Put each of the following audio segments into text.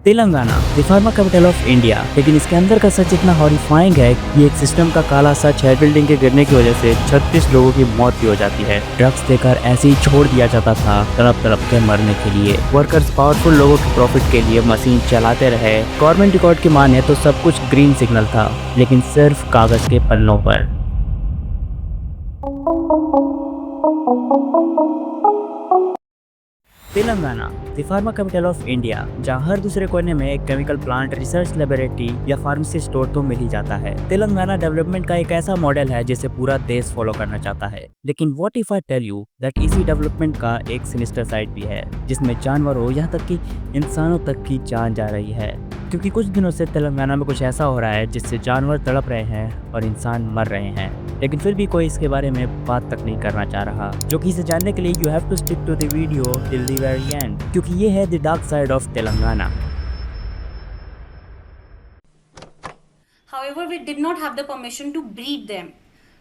Telangana the pharma capital of India, लेकिन इसके अंदर का सच इतना हॉरिफाइंग है कि ये एक सिस्टम का काला सच है। बिल्डिंग के गिरने की वजह से 36 लोगों की मौत भी हो जाती है। ड्रग्स देकर ऐसे ही छोड़ दिया जाता था तड़प तड़प के मरने के लिए। वर्कर्स पावरफुल लोगों के प्रॉफिट के लिए मशीन चलाते रहे। गवर्नमेंट रिकॉर्ड की माने तो सब कुछ ग्रीन सिग्नल था, लेकिन सिर्फ कागज के पन्नों पर। Telangana the pharma capital of India, जहाँ हर दूसरे कोने में एक केमिकल प्लांट, रिसर्च लेबोरेटरी या फार्मेसी स्टोर तो मिल ही जाता है। तेलंगाना डेवलपमेंट का एक ऐसा मॉडल है जिसे पूरा देश फॉलो करना चाहता है। लेकिन what if I tell you that इसी डेवलपमेंट का एक सिनिस्टर साइड भी है, जिसमें जानवरों यहाँ तक कि इंसानों तक की जान जा रही है। क्योंकि कुछ दिनों से तेलंगाना में कुछ ऐसा हो रहा है जिससे जानवर तड़प रहे हैं और इंसान मर रहे हैं, लेकिन फिर भी कोई इसके बारे में बात तक नहीं करना चाह रहा। जो कि इसे जानने के लिए you have to stick to the video till the very end, क्योंकि ये है the dark side of Telangana. However, we did not have the permission to breed them.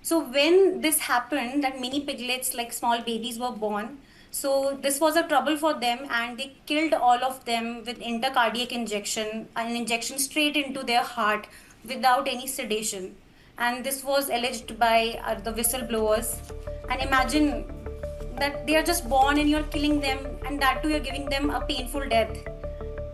So when this happened, that mini piglets like small babies were born, so this was a trouble for them, and they killed all of them with intracardiac injection, an injection straight into their heart without any sedation. And this was alleged by the whistleblowers. And imagine that they are just born and you're killing them, and that too you're giving them a painful death.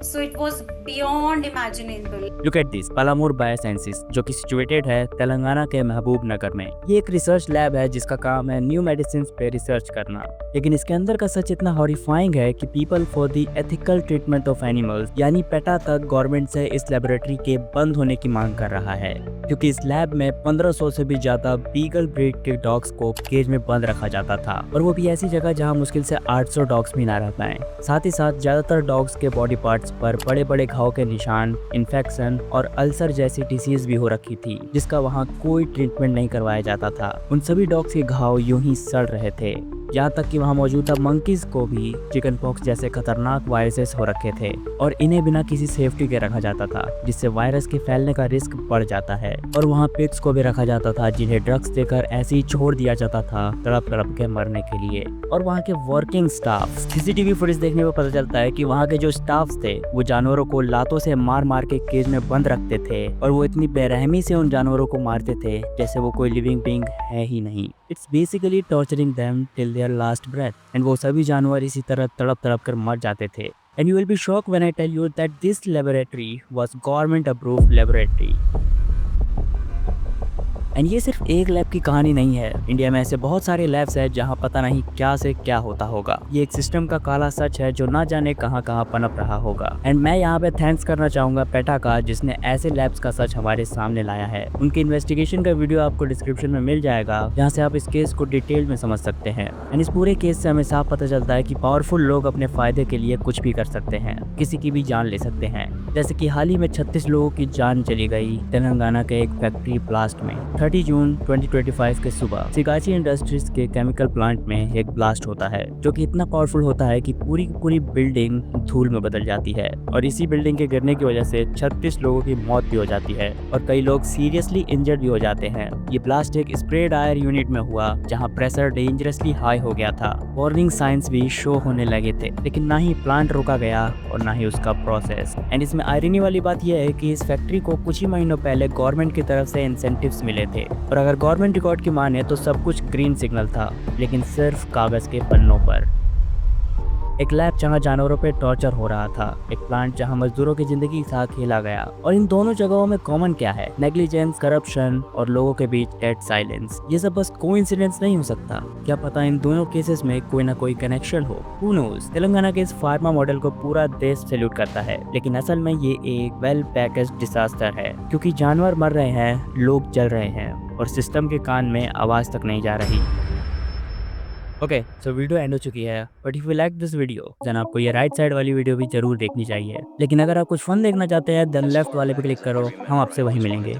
So it was beyond imaginable. Look at this Palamur biosciences, जो कि situated है तेलंगाना के महबूब नगर में। ये एक research lab है जिसका काम है न्यू मेडिसिन पे रिसर्च करना। लेकिन इसके अंदर का सच इतना हॉरिफाइंग है कि people for the ethical treatment of animals यानी पेटा तक गवर्नमेंट से इस लेबोरेटरी के बंद होने की मांग कर रहा है, क्योंकि इस लैब में 1500 से भी ज्यादा बीगल ब्रीड के डॉग्स को केज में बंद रखा जाता था, और वो भी ऐसी जगह जहाँ मुश्किल से 800 डॉग्स भी ना रह पाए। साथ ही साथ ज्यादातर डॉग्स के बॉडी पार्ट्स पर बड़े बड़े घाव के निशान, इन्फेक्शन और अल्सर जैसी डिसीज भी हो रखी थी, जिसका वहाँ कोई ट्रीटमेंट नहीं करवाया जाता था। उन सभी डॉग्स के घाव यूं ही सड़ रहे थे, यहाँ तक कि वहाँ मौजूदा मंकीज को भी चिकन पॉक्स जैसे खतरनाक वायरसेस हो रखे थे, और इन्हें बिना किसी सेफ्टी के रखा जाता था, जिससे वायरस के फैलने का रिस्क बढ़ जाता है। और वहाँ पिग्स को भी रखा जाता था, जिन्हें ड्रग्स देकर ऐसे ही छोड़ दिया जाता था तड़प तड़प के मरने के लिए। और वहाँ के वर्किंग स्टाफ, सीसीटीवी फुटेज देखने पर पता चलता है कि वहाँ के जो स्टाफ थे वो जानवरों को लातों से मार मार के केज में बंद रखते थे, और वो इतनी बेरहमी से उन जानवरों को मारते थे जैसे वो कोई लिविंग बीइंग है ही नहीं। It's basically torturing them till their last breath, and वो सभी जानवर इसी तरह तड़प तड़प कर मर जाते थे। And you will be shocked when I tell you that this laboratory was government approved laboratory. And ये सिर्फ एक लैब की कहानी नहीं है। इंडिया में ऐसे बहुत सारे लैब्स हैं जहाँ पता नहीं क्या से क्या होता होगा। ये एक सिस्टम का काला सच है जो ना जाने कहाँ कहाँ पनप रहा होगा। एंड मैं यहाँ पे थैंक्स करना चाहूंगा पेटा का, जिसने ऐसे लैब्स का सच हमारे सामने लाया है। उनकी इन्वेस्टिगेशन का वीडियो आपको डिस्क्रिप्शन में मिल जाएगा, जहाँ से आप इस केस को डिटेल में समझ सकते हैं। एंड इस पूरे केस से हमें साफ पता चलता है कि पावरफुल लोग अपने फायदे के लिए कुछ भी कर सकते हैं, किसी की भी जान ले सकते हैं। जैसे कि हाल ही में 36 लोगों की जान चली गई तेलंगाना के एक फैक्ट्री ब्लास्ट में। 30 जून 2025 के सुबह सिगाची इंडस्ट्रीज के केमिकल प्लांट में एक ब्लास्ट होता है, जो कि इतना पावरफुल होता है कि पूरी पूरी बिल्डिंग धूल में बदल जाती है, और इसी बिल्डिंग के गिरने की वजह से 36 लोगों की मौत भी हो जाती है, और कई लोग सीरियसली इंजर्ड भी हो जाते हैं। ये ब्लास्ट एक स्प्रेड आयर यूनिट में हुआ, जहाँ प्रेशर डेंजरसली हाई हो गया था। वार्निंग साइंस भी शो होने लगे थे, लेकिन ना ही प्लांट रोका गया और ना ही उसका प्रोसेस। एंड इसमें आयरनी वाली बात यह है कि इस फैक्ट्री को कुछ ही महीनों पहले गवर्नमेंट की तरफ से इंसेंटिव्स मिले थे, और अगर गवर्नमेंट रिकॉर्ड की माने तो सब कुछ ग्रीन सिग्नल था, लेकिन सिर्फ कागज के पन्नों पर। एक लैब जहां जानवरों पे टॉर्चर हो रहा था, एक प्लांट जहां मजदूरों की जिंदगी के साथ खेला गया। और इन दोनों जगहों में कॉमन क्या है? नेग्लिजेंस, करप्शन और लोगों के बीच डेड साइलेंस। ये सब बस कोइंसिडेंस नहीं हो सकता। क्या पता इन दोनों केसेस में कोई ना कोई कनेक्शन हो। हू नोज? तेलंगाना के इस फार्मा मॉडल को पूरा देश सैल्यूट करता है, लेकिन असल में ये एक वेल पैकेज्ड डिजास्टर है, क्योंकि जानवर मर रहे हैं, लोग जल रहे हैं, और सिस्टम के कान में आवाज तक नहीं जा रही। ओके, सो वीडियो एंड हो चुकी है, but if you like this video then आपको ये राइट साइड वाली वीडियो भी जरूर देखनी चाहिए। लेकिन अगर आप कुछ फन देखना चाहते हैं देन लेफ्ट वाले पे क्लिक करो, हम आपसे वहीं मिलेंगे।